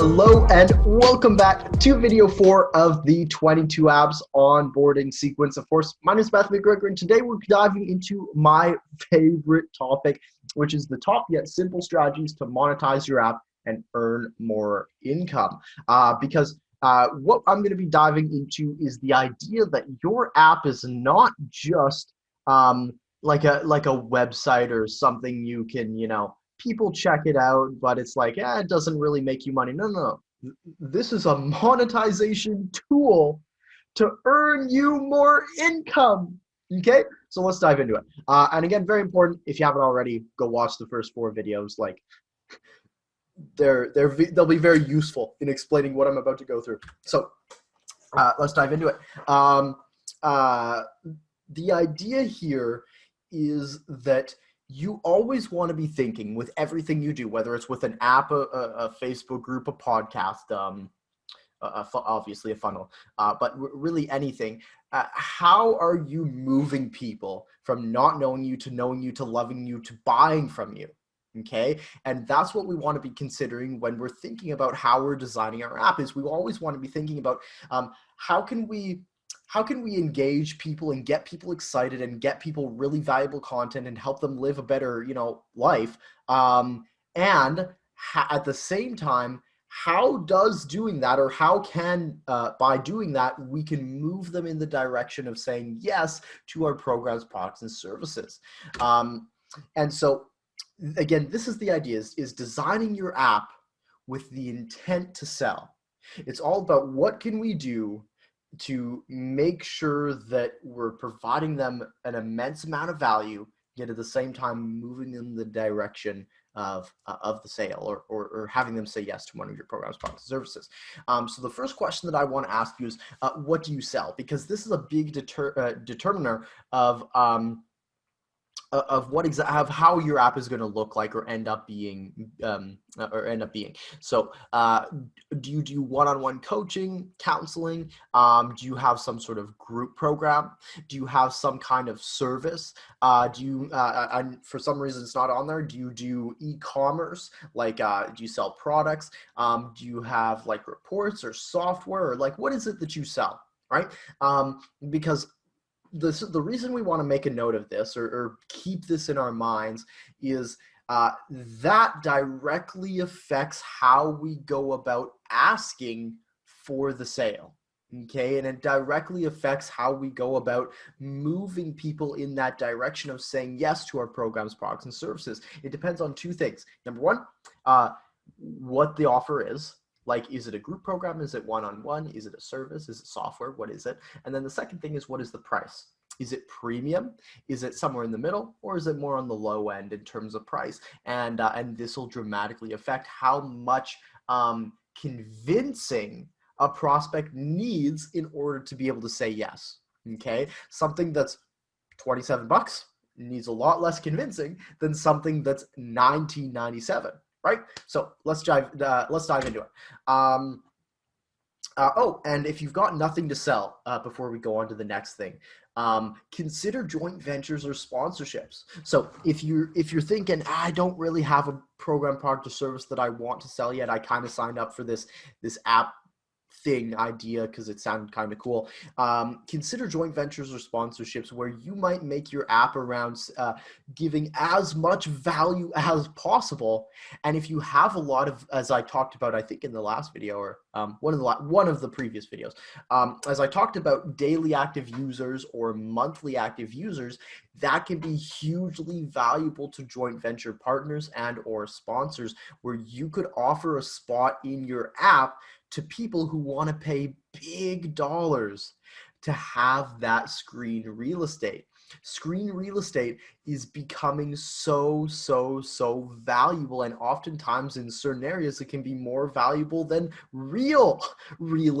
Hello and welcome back to video 4 of the 22 apps onboarding sequence. Of course, my name is McGregor, and today we're diving into my favorite topic, which is the top yet simple strategies to monetize your app and earn more income. Because what I'm going to be diving into is the idea that your app is not just like a website or something you can, people check it out, but it's like, it doesn't really make you money. No. This is a monetization tool to earn you more income. Okay, so let's dive into it. And again, very important, if you haven't already, go watch the first 4 videos. Like, they'll be very useful in explaining what I'm about to go through. So let's dive into it. The idea here is that you always want to be thinking with everything you do, whether it's with an app, a Facebook group, a podcast, obviously a funnel, but really anything. How are you moving people from not knowing you to loving you to buying from you? Okay, and that's what we want to be considering when we're thinking about how we're designing our app. Is we always want to be thinking about how can we engage people and get people excited and get people really valuable content and help them live a better, life. And at the same time, how does doing that, or how can, by doing that, we can move them in the direction of saying yes to our programs, products, and services. And so, again, this is the idea, is designing your app with the intent to sell. It's all about what can we do to make sure that we're providing them an immense amount of value, yet at the same time moving them in the direction of the sale, or having them say yes to one of your programs, products, and services. So the first question that I want to ask you is, what do you sell? Because this is a big determiner of how your app is going to look like or end up being. So do you do one-on-one coaching, counseling? Do you have some sort of group program? Do you have some kind of service? Do you and for some reason it's not on there, do you do e-commerce? Like, do you sell products? Do you have like reports or software, or like what is it that you sell, right? Because the reason we want to make a note of this, or keep this in our minds, is that directly affects how we go about asking for the sale. Okay, and it directly affects how we go about moving people in that direction of saying yes to our programs, products, and services. It depends on 2 things. Number one, what the offer is. Like, is it a group program? Is it one-on-one? Is it a service? Is it software? What is it? And then the second thing is, what is the price? Is it premium? Is it somewhere in the middle? Or is it more on the low end in terms of price? And this will dramatically affect how much convincing a prospect needs in order to be able to say yes. Okay, something that's $27 needs a lot less convincing than something that's $19.97. Right? So let's dive into it. And if you've got nothing to sell, before we go on to the next thing, consider joint ventures or sponsorships. So if you're thinking, I don't really have a program, product, or service that I want to sell yet, I kind of signed up for this app thing idea because it sounded kind of cool. Consider joint ventures or sponsorships where you might make your app around giving as much value as possible. And if you have a lot of, as I talked about, I think in the last video, or one of the previous videos, as I talked about daily active users or monthly active users, that can be hugely valuable to joint venture partners and or sponsors, where you could offer a spot in your app to people who want to pay big dollars to have that screen real estate. Screen real estate is becoming so valuable, and oftentimes in certain areas it can be more valuable than real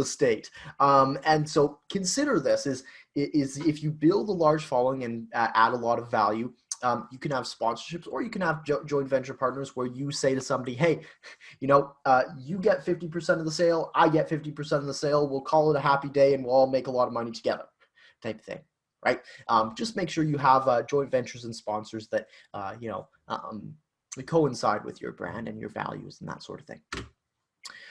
estate. And so consider this, is if you build a large following and add a lot of value, you can have sponsorships, or you can have joint venture partners where you say to somebody, hey, you get 50% of the sale, I get 50% of the sale, we'll call it a happy day and we'll all make a lot of money together, type of thing, right? Just make sure you have joint ventures and sponsors that, coincide with your brand and your values and that sort of thing.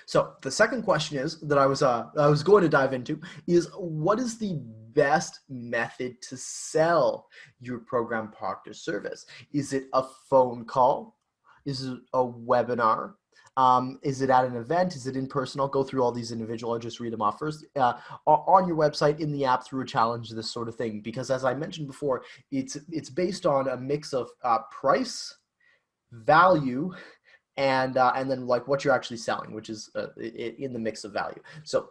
So the second question is that I was going to dive into is, what is the best method to sell your program, product, or service? Is it a phone call? Is it a webinar? Is it at an event? Is it in person? I'll go through all these individual. I'll just read them off first. On your website, in the app, through a challenge, this sort of thing. Because as I mentioned before, it's based on a mix of price, value, and then like what you're actually selling, which is in the mix of value. So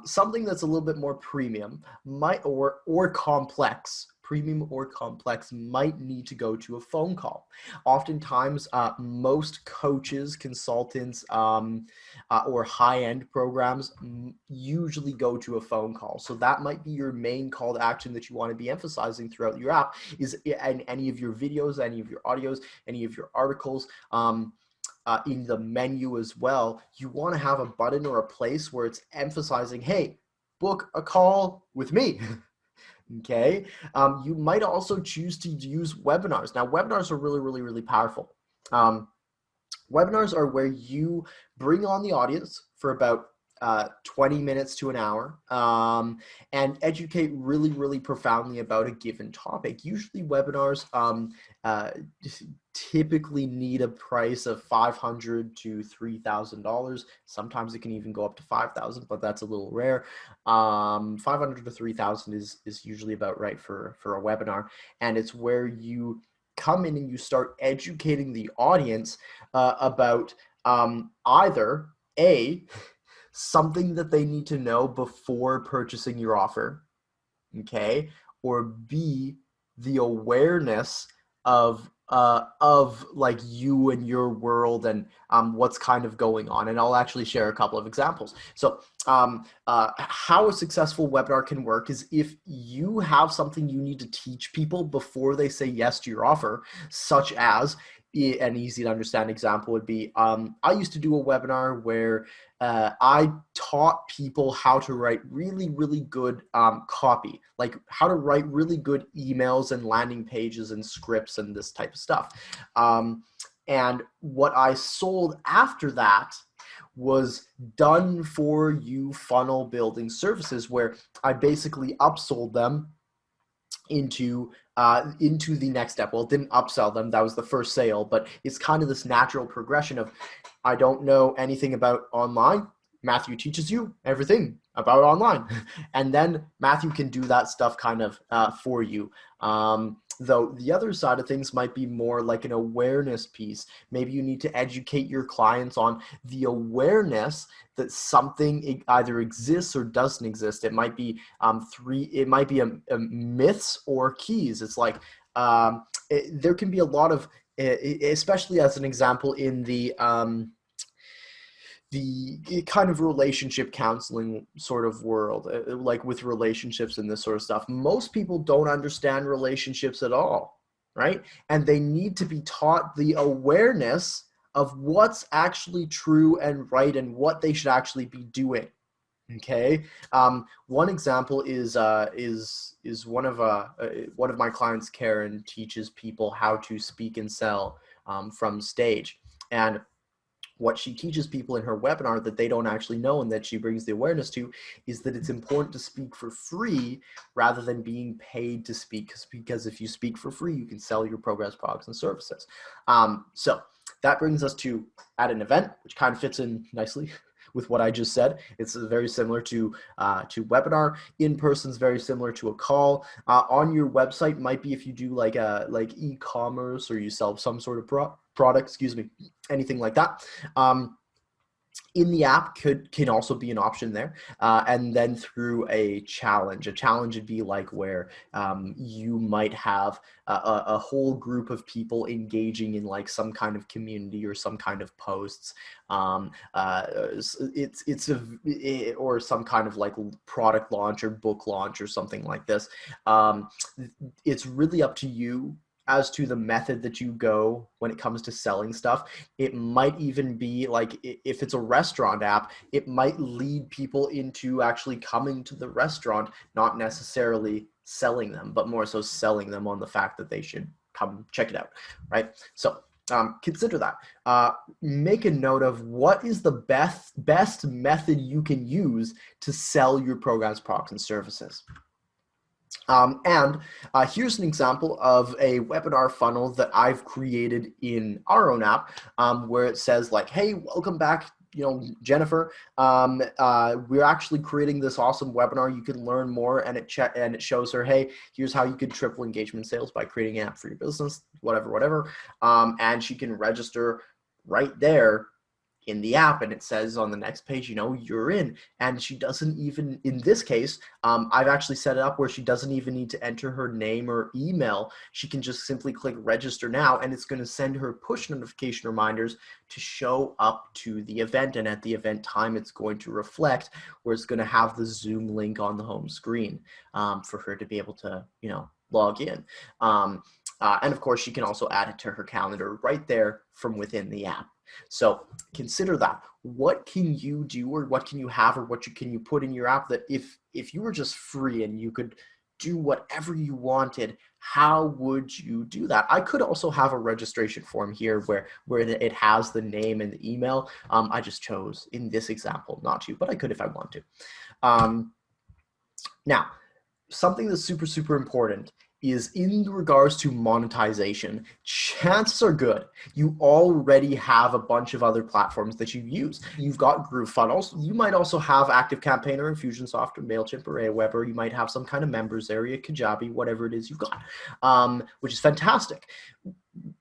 something that's a little bit more premium might or complex, premium or complex, might need to go to a phone call. Oftentimes, most coaches, consultants, or high-end programs usually go to a phone call. So that might be your main call to action that you want to be emphasizing throughout your app, is in any of your videos, any of your audios, any of your articles. In the menu as well, you want to have a button or a place where it's emphasizing, hey, book a call with me. Okay. You might also choose to use webinars. Now, webinars are really, really, really powerful. Webinars are where you bring on the audience for about 20 minutes to an hour and educate really, really profoundly about a given topic. Usually webinars typically need a price of $500 to $3,000. Sometimes it can even go up to $5,000, but that's a little rare. 500 to 3,000 is usually about right for a webinar. And it's where you come in and you start educating the audience about either A, something that they need to know before purchasing your offer, okay, or B, the awareness of like you and your world and what's kind of going on. And I'll actually share a couple of examples. So how a successful webinar can work is if you have something you need to teach people before they say yes to your offer, such as, an easy to understand example would be, I used to do a webinar where I taught people how to write really, really good copy, like how to write really good emails and landing pages and scripts and this type of stuff. And what I sold after that was done for you funnel building services, where I basically upsold them into the next step. Well, it didn't upsell them. That was the first sale, but it's kind of this natural progression of, I don't know anything about online. Matthew teaches you everything about online. And then Matthew can do that stuff kind of for you. Though the other side of things might be more like an awareness piece. Maybe you need to educate your clients on the awareness that something either exists or doesn't exist. It might be myths or keys. It's like there can be a lot of, especially as an example in the kind of relationship counseling sort of world, like with relationships and this sort of stuff. Most people don't understand relationships at all, right? And they need to be taught the awareness of what's actually true and right and what they should actually be doing. Okay. One example is one of my clients, Karen, teaches people how to speak and sell from stage. And what she teaches people in her webinar that they don't actually know and that she brings the awareness to is that it's important to speak for free rather than being paid to speak, because if you speak for free, you can sell your programs, products, and services. So that brings us to at an event, which kind of fits in nicely with what I just said. It's very similar to webinar. In person is very similar to a call. On your website might be if you do like e-commerce or you sell some sort of product, anything like that. In the app can also be an option there. And then through a challenge would be like where you might have a whole group of people engaging in like some kind of community or some kind of posts. Or some kind of like product launch or book launch or something like this. It's really up to you as to the method that you go when it comes to selling stuff. It might even be like, if it's a restaurant app, it might lead people into actually coming to the restaurant, not necessarily selling them, but more so selling them on the fact that they should come check it out, right? So consider that. Make a note of what is the best method you can use to sell your programs, products, and services. Here's an example of a webinar funnel that I've created in our own app, where it says like, hey, welcome back, Jennifer. We're actually creating this awesome webinar. You can learn more, and it shows her, hey, here's how you could triple engagement sales by creating an app for your business, whatever. And she can register right there in the app, and it says on the next page, you're in. And she doesn't even, in this case, I've actually set it up where she doesn't even need to enter her name or email. She can just simply click register now, and it's going to send her push notification reminders to show up to the event. And at the event time, it's going to reflect where it's going to have the Zoom link on the home screen for her to be able to, log in. And of course, she can also add it to her calendar right there from within the app. So consider that. What can you do, or what can you have, or can you put in your app that if you were just free and you could do whatever you wanted, how would you do that? I could also have a registration form here where it has the name and the email. I just chose in this example not to, but I could if I want to. Now, something that's super, super important is in regards to monetization. Chances are good you already have a bunch of other platforms that you use. You've got GrooveFunnels. You might also have ActiveCampaign or Infusionsoft or MailChimp or Aweber. You might have some kind of members area, Kajabi, whatever it is you've got, which is fantastic.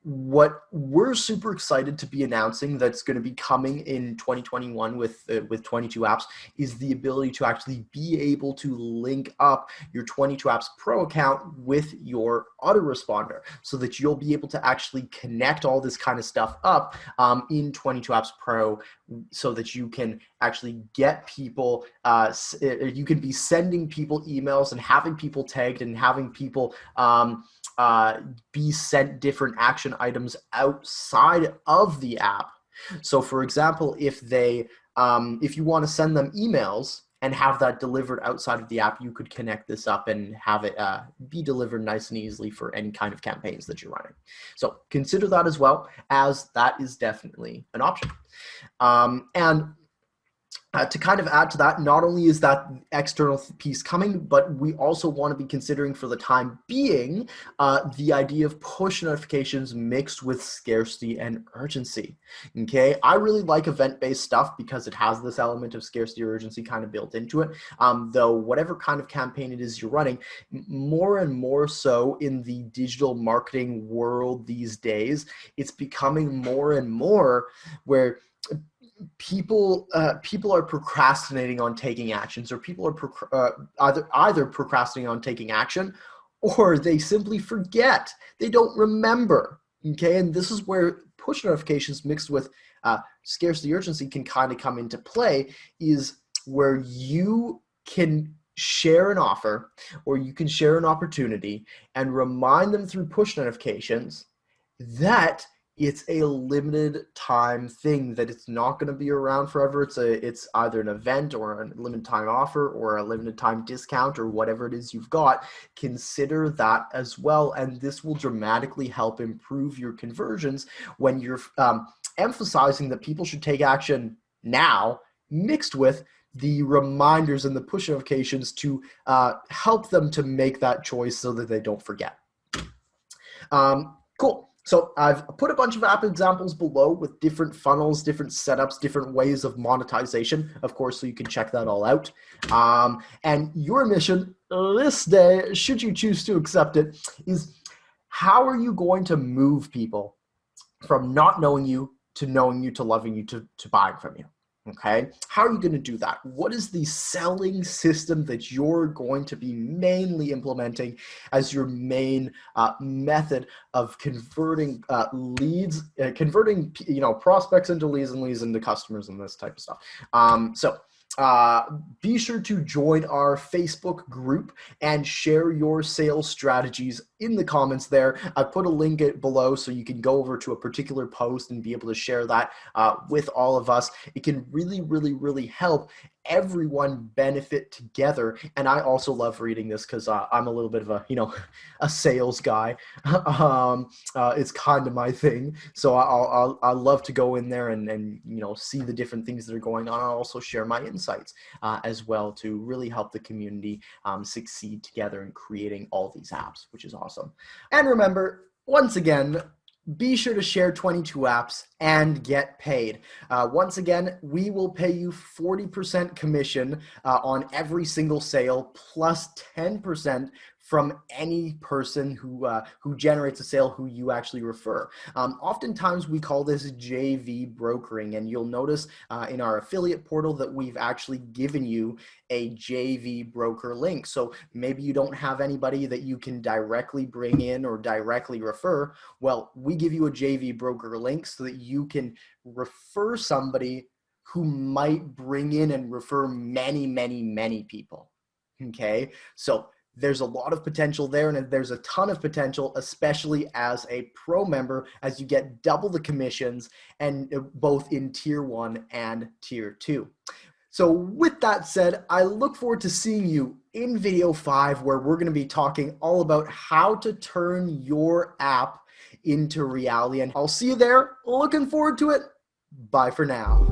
What we're super excited to be announcing that's going to be coming in 2021 with 22 apps is the ability to actually be able to link up your 22 apps pro account with your autoresponder, so that you'll be able to actually connect all this kind of stuff up in 22 apps pro, so that you can actually get people, you can be sending people emails and having people tagged and having people be sent different action items outside of the app. So for example, if you want to send them emails and have that delivered outside of the app, you could connect this up and have it be delivered nice and easily for any kind of campaigns that you're running. So consider that as well, as that is definitely an option. To kind of add to that, not only is that external piece coming, but we also want to be considering for the time being the idea of push notifications mixed with scarcity and urgency. Okay, I really like event-based stuff because it has this element of scarcity or urgency kind of built into it. Though whatever kind of campaign it is you're running, more and more so in the digital marketing world these days, it's becoming more and more where people are procrastinating on taking actions, or people are either procrastinating on taking action, or they simply forget. They don't remember. Okay, and this is where push notifications mixed with scarcity urgency can kind of come into play, is where you can share an offer or you can share an opportunity and remind them through push notifications that it's a limited time thing, that it's not going to be around forever. It's either an event or a limited time offer or a limited time discount or whatever it is you've got. Consider that as well, and this will dramatically help improve your conversions when you're emphasizing that people should take action now, mixed with the reminders and the push notifications to help them to make that choice so that they don't forget. Cool. So I've put a bunch of app examples below with different funnels, different setups, different ways of monetization, of course, so you can check that all out. And your mission this day, should you choose to accept it, is how are you going to move people from not knowing you, to loving you, to buying from you? Okay, how are you going to do that? What is the selling system that you're going to be mainly implementing as your main method of converting leads, converting prospects into leads and leads into customers and this type of stuff? Be sure to join our Facebook group and share your sales strategies in the comments there. I put a link below so you can go over to a particular post and be able to share that with all of us. It can really, really, really help everyone benefit together. And I also love reading this because I'm a little bit of a, a sales guy. It's kind of my thing. So I love to go in there and see the different things that are going on. I'll also share my insights as well to really help the community succeed together in creating all these apps, which is awesome. And remember, once again, be sure to share 22 apps and get paid. Once again, we will pay you 40% commission on every single sale, plus 10% from any person who generates a sale who you actually refer. Oftentimes we call this JV brokering, and you'll notice in our affiliate portal that we've actually given you a JV broker link. So maybe you don't have anybody that you can directly bring in or directly refer. Well, we give you a JV broker link so that you can refer somebody who might bring in and refer many, many, many people. Okay, so there's a lot of potential there, and there's a ton of potential, especially as a pro member, as you get double the commissions, and both in tier 1 and tier 2. So with that said, I look forward to seeing you in video 5, where we're going to be talking all about how to turn your app into reality. And I'll see you there. Looking forward to it. Bye for now.